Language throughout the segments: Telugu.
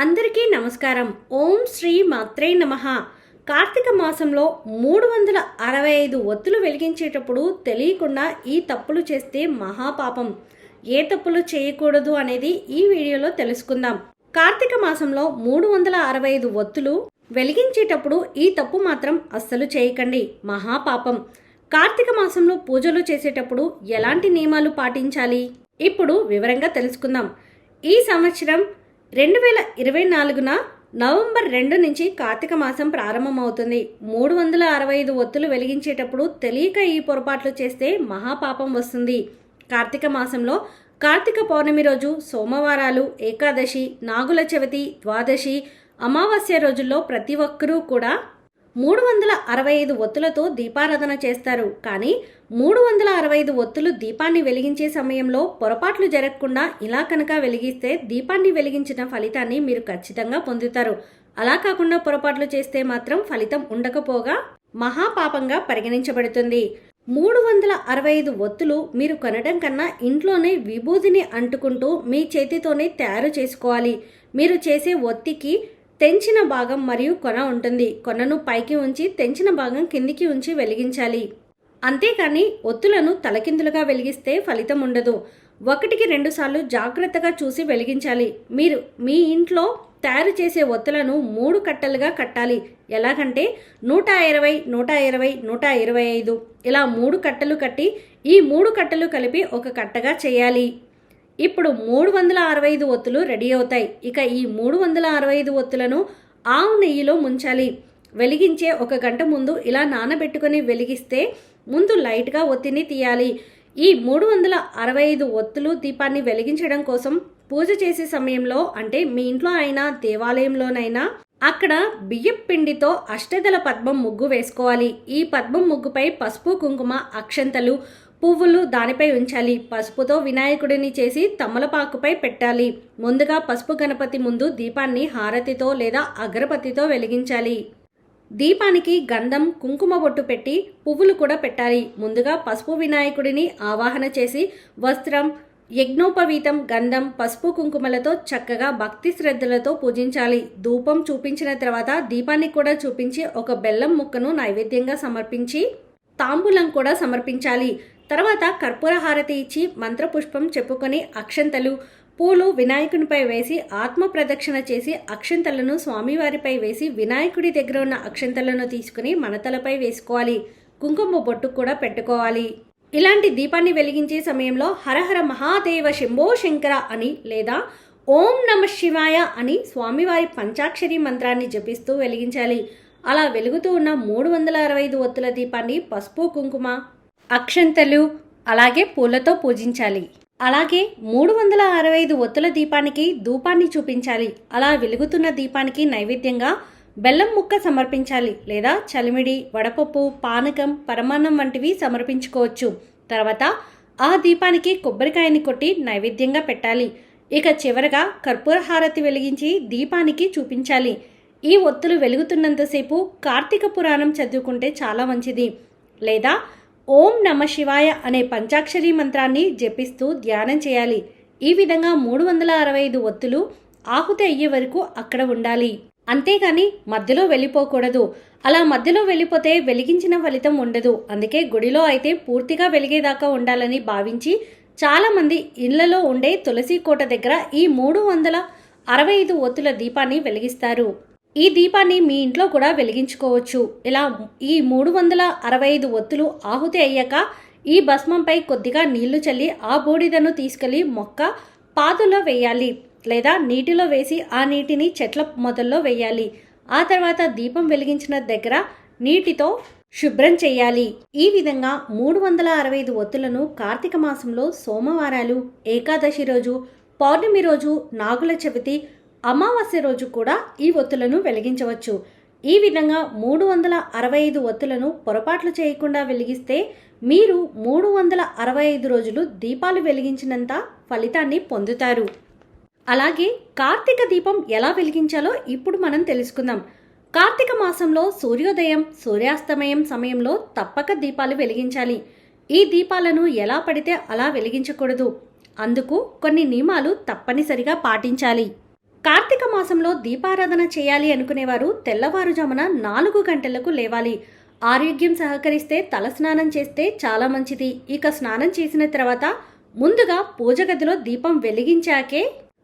అందరికీ నమస్కారం. ఓం శ్రీ మాత్రే నమః. కార్తీక మాసంలో 365 ఒత్తులు వెలిగించేటప్పుడు తెలియకుండా ఈ తప్పులు చేస్తే మహాపాపం. ఏ తప్పులు చేయకూడదు అనేది ఈ వీడియోలో తెలుసుకుందాం. కార్తీక మాసంలో 365 ఒత్తులు వెలిగించేటప్పుడు ఈ తప్పు మాత్రం అస్సలు చేయకండి, మహాపాపం. కార్తీక మాసంలో పూజలు చేసేటప్పుడు ఎలాంటి నియమాలు పాటించాలి ఇప్పుడు వివరంగా తెలుసుకుందాం. ఈ సంవత్సరం 2024 నవంబర్ 2 నుంచి కార్తీక మాసం ప్రారంభమవుతుంది. 365 ఒత్తులు వెలిగించేటప్పుడు తెలియక ఈ పొరపాట్లు చేస్తే మహాపాపం వస్తుంది. కార్తీక మాసంలో కార్తీక పౌర్ణమి రోజు, సోమవారాలు, ఏకాదశి, నాగుల చవితి, ద్వాదశి, అమావాస్య రోజుల్లో ప్రతి ఒక్కరూ కూడా 365 ఒత్తులతో దీపారాధన చేస్తారు. కానీ 365 ఒత్తులు దీపాన్ని వెలిగించే సమయంలో పొరపాట్లు జరగకుండా ఇలా కనుక వెలిగిస్తే దీపాన్ని వెలిగించిన ఫలితాన్ని మీరు ఖచ్చితంగా పొందుతారు. అలా కాకుండా పొరపాట్లు చేస్తే మాత్రం ఫలితం ఉండకపోగా మహాపాపంగా పరిగణించబడుతుంది. 365 ఒత్తులు మీరు కొనడం కన్నా ఇంట్లోనే విభూదిని అంటుకుంటూ మీ చేతితోనే తయారు చేసుకోవాలి. మీరు చేసే ఒత్తికి తెంచిన భాగం మరియు కొన ఉంటుంది. కొనను పైకి ఉంచి తెంచిన భాగం కిందికి ఉంచి వెలిగించాలి. అంతేకాని ఒత్తులను తలకిందులుగా వెలిగిస్తే ఫలితం ఉండదు. 1-2 సార్లు జాగ్రత్తగా చూసి వెలిగించాలి. మీరు మీ ఇంట్లో తయారు చేసే ఒత్తులను 3 కట్టలుగా కట్టాలి. ఎలాగంటే 120, 120, 125 ఇలా 3 కట్టలు కట్టి ఈ 3 కట్టలు కలిపి ఒక కట్టగా చేయాలి. ఇప్పుడు 365 ఒత్తులు రెడీ అవుతాయి. ఇక ఈ 365 ఒత్తులను ఆవు నెయ్యిలో ముంచాలి. వెలిగించే 1 గంట ముందు ఇలా నానబెట్టుకొని వెలిగిస్తే ముందు లైట్గా ఒత్తిని తీయాలి. ఈ 365 ఒత్తులు దీపాన్ని వెలిగించడం కోసం పూజ చేసే సమయంలో, అంటే మీ ఇంట్లో అయినా దేవాలయంలోనైనా, అక్కడ బియ్యం పిండితో అష్టదళ పద్మం ముగ్గు వేసుకోవాలి. ఈ పద్మం ముగ్గుపై పసుపు, కుంకుమ, అక్షంతలు, పువ్వులు దానిపై ఉంచాలి. పసుపుతో వినాయకుడిని చేసి తమలపాకుపై పెట్టాలి. ముందుగా పసుపు గణపతి ముందు దీపాన్ని హారతితో లేదా అగరబత్తితో వెలిగించాలి. దీపానికి గంధం, కుంకుమ బొట్టు పెట్టి పువ్వులు కూడా పెట్టాలి. ముందుగా పసుపు వినాయకుడిని ఆవాహన చేసి వస్త్రం, యజ్ఞోపవీతం, గంధం, పసుపు, కుంకుమలతో చక్కగా భక్తి శ్రద్ధలతో పూజించాలి. ధూపం చూపించిన తర్వాత దీపాన్ని కూడా చూపించి ఒక బెల్లం ముక్కను నైవేద్యంగా సమర్పించి తాంబూలం కూడా సమర్పించాలి. తర్వాత కర్పూర హారతి ఇచ్చి మంత్రపుష్పం చెప్పుకొని అక్షంతలు, పూలు వినాయకునిపై వేసి ఆత్మ ప్రదక్షిణ చేసి అక్షంతలను స్వామివారిపై వేసి వినాయకుడి దగ్గర ఉన్న అక్షంతలను తీసుకుని మనతలపై వేసుకోవాలి. కుంకుమ బొట్టు కూడా పెట్టుకోవాలి. ఇలాంటి దీపాన్ని వెలిగించే సమయంలో హరహర మహాదేవ శంభో శంకర అని లేదా ఓం నమః శివాయ అని స్వామివారి పంచాక్షరి మంత్రాన్ని జపిస్తూ వెలిగించాలి. అలా వెలుగుతూ ఉన్న 365 ఒత్తుల దీపాన్ని పసుపు, కుంకుమ, అక్షంతలు అలాగే పూలతో పూజించాలి. అలాగే 365 ఒత్తుల దీపానికి ధూపాన్ని చూపించాలి. అలా వెలుగుతున్న దీపానికి నైవేద్యంగా బెల్లం ముక్క సమర్పించాలి. లేదా చలిమిడి, వడపప్పు, పానకం, పరమాన్నం వంటివి సమర్పించుకోవచ్చు. తర్వాత ఆ దీపానికి కొబ్బరికాయని కొట్టి నైవేద్యంగా పెట్టాలి. ఇక చివరగా కర్పూర హారతి వెలిగించి దీపానికి చూపించాలి. ఈ ఒత్తులు వెలుగుతున్నంతసేపు కార్తీక పురాణం చదువుకుంటే చాలా మంచిది. లేదా ఓం నమః శివాయ అనే పంచాక్షరి మంత్రాన్ని జపిస్తూ ధ్యానం చేయాలి. ఈ విధంగా 365 ఒత్తులు ఆహుతి అయ్యే వరకు అక్కడ ఉండాలి. అంతేగాని మధ్యలో వెళ్ళిపోకూడదు. అలా మధ్యలో వెళ్ళిపోతే వెలిగించిన ఫలితం ఉండదు. అందుకే గుడిలో అయితే పూర్తిగా వెలిగేదాకా ఉండాలని భావించి చాలామంది ఇళ్లలో ఉండే తులసి కోట దగ్గర ఈ 365 ఒత్తుల దీపాన్ని వెలిగిస్తారు. ఈ దీపాన్ని మీ ఇంట్లో కూడా వెలిగించుకోవచ్చు. ఇలా ఈ 365 ఒత్తులు ఆహుతి అయ్యాక ఈ భస్మంపై కొద్దిగా నీళ్లు చల్లి ఆ బూడిదను తీసుకెళ్లి మొక్క పాదులో వేయాలి. లేదా నీటిలో వేసి ఆ నీటిని చెట్ల మొదల్లో వేయాలి. ఆ తర్వాత దీపం వెలిగించిన దగ్గర నీటితో శుభ్రం చేయాలి. ఈ విధంగా 365 ఒత్తులను కార్తీక మాసంలో సోమవారాలు, ఏకాదశి రోజు, పౌర్ణమి రోజు, నాగుల చవితి, అమావాస్య రోజు కూడా ఈ ఒత్తులను వెలిగించవచ్చు. ఈ విధంగా 365 ఒత్తులను పొరపాట్లు చేయకుండా వెలిగిస్తే మీరు 365 రోజులు దీపాలు వెలిగించినంత ఫలితాన్ని పొందుతారు. అలాగే కార్తీక దీపం ఎలా వెలిగించాలో ఇప్పుడు మనం తెలుసుకుందాం. కార్తీక మాసంలో సూర్యోదయం, సూర్యాస్తమయం సమయంలో తప్పక దీపాలు వెలిగించాలి. ఈ దీపాలను ఎలా పడితే అలా వెలిగించకూడదు. అందుకు కొన్ని నియమాలు తప్పనిసరిగా పాటించాలి. కార్తీక మాసంలో దీపారాధన చేయాలి అనుకునేవారు తెల్లవారుజామున 4 గంటలకు లేవాలి. ఆరోగ్యం సహకరిస్తే తలస్నానం చేస్తే చాలా మంచిది. ఇక స్నానం చేసిన తర్వాత ముందుగా పూజ గదిలో దీపం వెలిగించాకే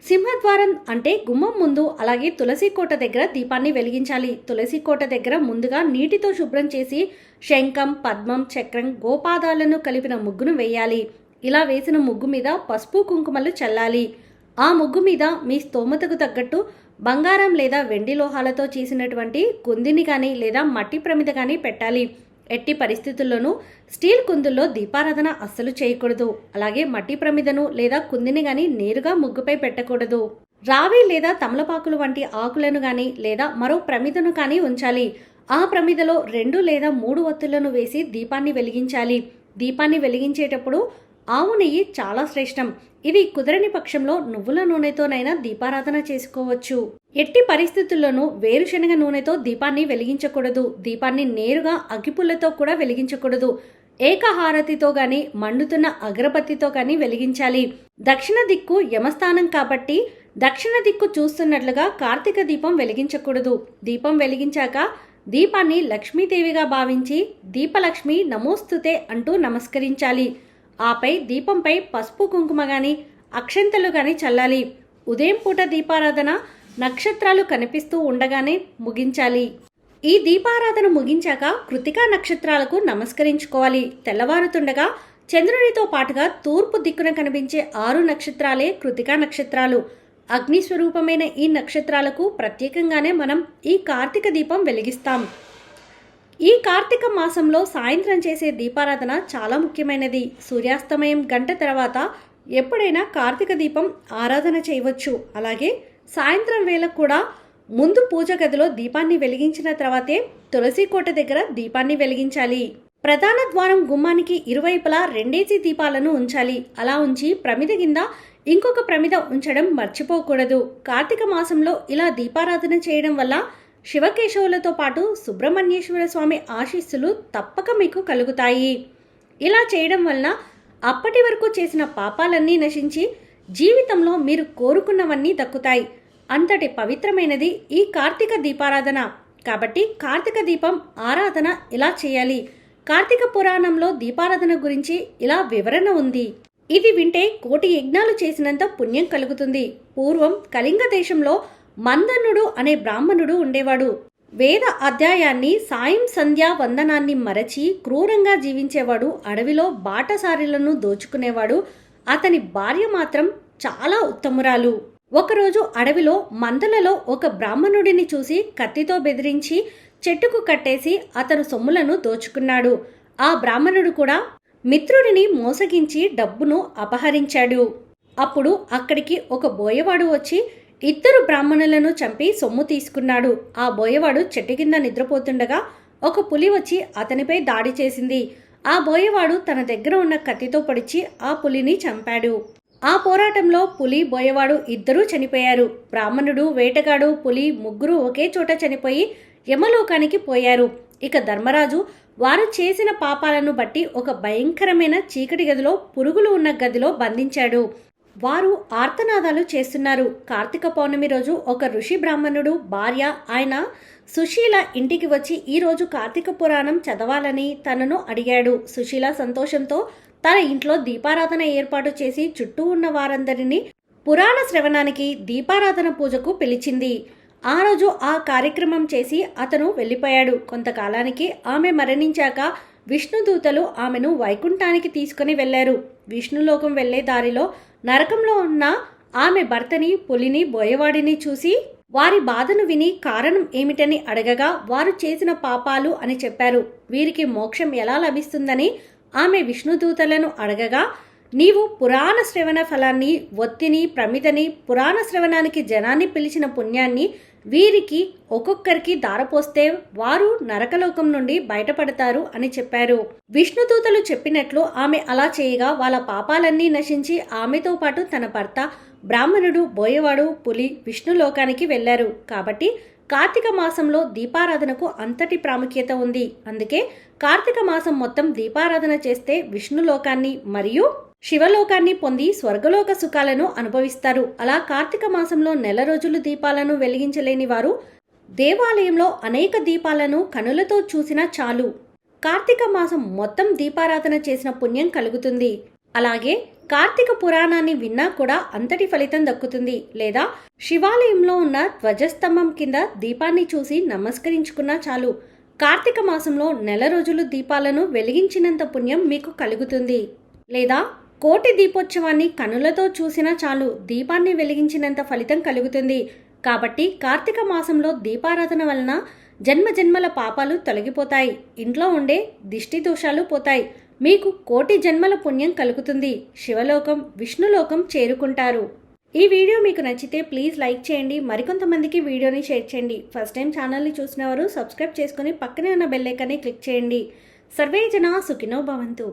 సింహద్వారం అంటే గుమ్మం ముందు, అలాగే తులసి కోట దగ్గర దీపాన్ని వెలిగించాలి. తులసి కోట దగ్గర ముందుగా నీటితో శుభ్రం చేసి శంఖం, పద్మం, చక్రం, గోపాదాలను కలిపిన ముగ్గును వేయాలి. ఇలా వేసిన ముగ్గు మీద పసుపు కుంకుమలు చల్లాలి. ఆ ముగ్గు మీద మీ స్తోమతకు తగ్గట్టు బంగారం లేదా వెండి లోహాలతో చేసినటువంటి కుందిని కానీ లేదా మట్టి ప్రమిద కానీ పెట్టాలి. ఎట్టి పరిస్థితుల్లోనూ స్టీల్ కుందుల్లో దీపారాధన అస్సలు చేయకూడదు. అలాగే మట్టి ప్రమిదను లేదా కుందిని కానీ నేరుగా ముగ్గుపై పెట్టకూడదు. రావి లేదా తమలపాకులు వంటి ఆకులను కానీ లేదా మరో ప్రమిదను కానీ ఉంచాలి. ఆ ప్రమిదలో 2 లేదా 3 ఒత్తులను వేసి దీపాన్ని వెలిగించాలి. దీపాన్ని వెలిగించేటప్పుడు ఆవు నెయ్యి చాలా శ్రేష్టం. ఇది కుదరని పక్షంలో నువ్వుల నూనెతోనైనా దీపారాధన చేసుకోవచ్చు. ఎట్టి పరిస్థితుల్లోనూ వేరుశనగ నూనెతో దీపాన్ని వెలిగించకూడదు. దీపాన్ని నేరుగా అగ్గిపుల్లతో కూడా వెలిగించకూడదు. ఏకహారతితో గాని మండుతున్న అగరబత్తితో కానీ వెలిగించాలి. దక్షిణ దిక్కు యమస్థానం కాబట్టి దక్షిణ దిక్కు చూస్తున్నట్లుగా కార్తీక దీపం వెలిగించకూడదు. దీపం వెలిగించాక దీపాన్ని లక్ష్మీదేవిగా భావించి దీపలక్ష్మి నమోస్తుతే అంటూ నమస్కరించాలి. ఆపై దీపంపై పసుపు కుంకుమ గాని అక్షంతలు గాని చల్లాలి. ఉదయం పూట దీపారాధన నక్షత్రాలు కనిపిస్తూ ఉండగానే ముగించాలి. ఈ దీపారాధన ముగించాక కృతికా నక్షత్రాలకు నమస్కరించుకోవాలి. తెల్లవారుతుండగా చంద్రునితో పాటుగా తూర్పు దిక్కున కనిపించే 6 నక్షత్రాలే కృతికా నక్షత్రాలు. అగ్నిస్వరూపమైన ఈ నక్షత్రాలకు ప్రత్యేకంగానే మనం ఈ కార్తీక దీపం వెలిగిస్తాం. ఈ కార్తీక మాసంలో సాయంత్రం చేసే దీపారాధన చాలా ముఖ్యమైనది. సూర్యాస్తమయం గంట తర్వాత ఎప్పుడైనా కార్తీక దీపం ఆరాధన చేయవచ్చు. అలాగే సాయంత్రం వేళ కూడా ముందు పూజ గదిలో దీపాన్ని వెలిగించిన తర్వాతే తులసి కోట దగ్గర దీపాన్ని వెలిగించాలి. ప్రధాన ద్వారం గుమ్మానికి ఇరువైపులా 2 దీపాలను ఉంచాలి. అలా ఉంచి ప్రమిద కింద ఇంకొక ప్రమిద ఉంచడం మర్చిపోకూడదు. కార్తీక మాసంలో ఇలా దీపారాధన చేయడం వల్ల శివకేశవులతో పాటు సుబ్రహ్మణ్యేశ్వర స్వామి ఆశీస్సులు తప్పక మీకు కలుగుతాయి. ఇలా చేయడం వలన అప్పటి వరకు చేసిన పాపాలన్నీ నశించి జీవితంలో మీరు కోరుకున్నవన్నీ దక్కుతాయి. అంతటి పవిత్రమైనది ఈ కార్తీక దీపారాధన. కాబట్టి కార్తీక దీపం ఆరాధన ఇలా చేయాలి. కార్తీక పురాణంలో దీపారాధన గురించి ఇలా వివరణ ఉంది. ఇది వింటే 1,000 యజ్ఞాలు చేసినంత పుణ్యం కలుగుతుంది. పూర్వం కళింగ దేశంలో మందన్నుడు అనే బ్రాహ్మణుడు ఉండేవాడు. వేద అధ్యాయాన్ని, సాయం సంధ్యా వందనాన్ని మరచి క్రూరంగా జీవించేవాడు. అడవిలో బాటసారులను దోచుకునేవాడు. అతని భార్య మాత్రం చాలా ఉత్తమురాలు. ఒకరోజు అడవిలో మందలలో ఒక బ్రాహ్మణుడిని చూసి కత్తితో బెదిరించి చెట్టుకు కట్టేసి అతను సొమ్ములను దోచుకున్నాడు. ఆ బ్రాహ్మణుడు కూడా మిత్రుడిని మోసగించి డబ్బును అపహరించాడు. అప్పుడు అక్కడికి ఒక బోయవాడు వచ్చి 2 బ్రాహ్మణులను చంపి సొమ్ము తీసుకున్నాడు. ఆ బోయవాడు చెట్టు కింద నిద్రపోతుండగా ఒక పులి వచ్చి అతనిపై దాడి చేసింది. ఆ బోయవాడు తన దగ్గర ఉన్న కత్తితో పొడిచి ఆ పులిని చంపాడు. ఆ పోరాటంలో పులి, బోయవాడు ఇద్దరూ చనిపోయారు. బ్రాహ్మణుడు, వేటగాడు, పులి ముగ్గురు ఒకే చోట చనిపోయి యమలోకానికి పోయారు. ఇక ధర్మరాజు వారు చేసిన పాపాలను బట్టి ఒక భయంకరమైన చీకటి గదిలో పురుగులు ఉన్న గదిలో బంధించాడు. వారు ఆర్తనాదాలు చేస్తున్నారు. కార్తీక పౌర్ణమి రోజు ఒక ఋషి బ్రాహ్మణుడు భార్య ఆయన సుశీల ఇంటికి వచ్చి ఈరోజు కార్తీక పురాణం చదవాలని తనను అడిగాడు. సుశీల సంతోషంతో తన ఇంట్లో దీపారాధన ఏర్పాటు చేసి చుట్టూ ఉన్న వారందరినీ పురాణ శ్రవణానికి, దీపారాధన పూజకు పిలిచింది. ఆ రోజు ఆ కార్యక్రమం చేసి అతను వెళ్ళిపోయాడు. కొంతకాలానికి ఆమె మరణించాక విష్ణుదూతలు ఆమెను వైకుంఠానికి తీసుకుని వెళ్లారు. విష్ణులోకం వెళ్లే దారిలో నరకంలో ఉన్న ఆమె భర్తని, పులిని, బోయవాడిని చూసి వారి బాధను విని కారణం ఏమిటని అడగగా వారు చేసిన పాపాలు అని చెప్పారు. వీరికి మోక్షం ఎలా లభిస్తుందని ఆమె విష్ణుదూతలను అడగగా, నీవు పురాణ శ్రవణ ఫలాన్ని, ఒత్తిని, ప్రమిదని, పురాణ శ్రవణానికి జనాన్ని పిలిచిన పుణ్యాన్ని వీరికి ఒక్కొక్కరికి దారపోస్తే వారు నరకలోకం నుండి బయటపడతారు అని చెప్పారు. విష్ణుదూతలు చెప్పినట్లు ఆమె అలా చేయగా వాళ్ళ పాపాలన్నీ నశించి ఆమెతో పాటు తన భర్త, బ్రాహ్మణుడు, బోయవాడు, పులి విష్ణులోకానికి వెళ్లారు. కాబట్టి కార్తీక మాసంలో దీపారాధనకు అంతటి ప్రాముఖ్యత ఉంది. అందుకే కార్తీక మాసం మొత్తం దీపారాధన చేస్తే విష్ణులోకాన్ని మరియు శివలోకాన్ని పొంది స్వర్గలోక సుఖాలను అనుభవిస్తారు. అలా కార్తీక మాసంలో నెల రోజులు దీపాలను వెలిగించలేని వారు దేవాలయంలో అనేక దీపాలను కనులతో చూసినా చాలు కార్తీక మాసం మొత్తం దీపారాధన చేసిన పుణ్యం కలుగుతుంది. అలాగే కార్తీక పురాణాన్ని విన్నా కూడా అంతటి ఫలితం దక్కుతుంది. లేదా శివాలయంలో ఉన్న ధ్వజస్తంభం కింద దీపాన్ని చూసి నమస్కరించుకున్నా చాలు కార్తీక మాసంలో నెల రోజులు దీపాలను వెలిగించినంత పుణ్యం మీకు కలుగుతుంది. లేదా కోటి దీపోత్సవాన్ని కనులతో చూసినా చాలు దీపాన్ని వెలిగించినంత ఫలితం కలుగుతుంది. కాబట్టి కార్తీక మాసంలో దీపారాధన వలన జన్మజన్మల పాపాలు తొలగిపోతాయి. ఇంట్లో ఉండే దిష్టి దోషాలు పోతాయి. మీకు కోటి జన్మల పుణ్యం కలుగుతుంది. శివలోకం విష్ణులోకం చేరుకుంటారు. ఈ వీడియో మీకు నచ్చితే ప్లీజ్ లైక్ చేయండి. మరికొంతమందికి వీడియోని షేర్ చేయండి. ఫస్ట్ టైం ఛానల్ని చూసిన వారు సబ్స్క్రైబ్ చేసుకుని పక్కనే ఉన్న బెల్ ఐకాన్ని క్లిక్ చేయండి. సర్వే జనా సుఖినో భవంతు.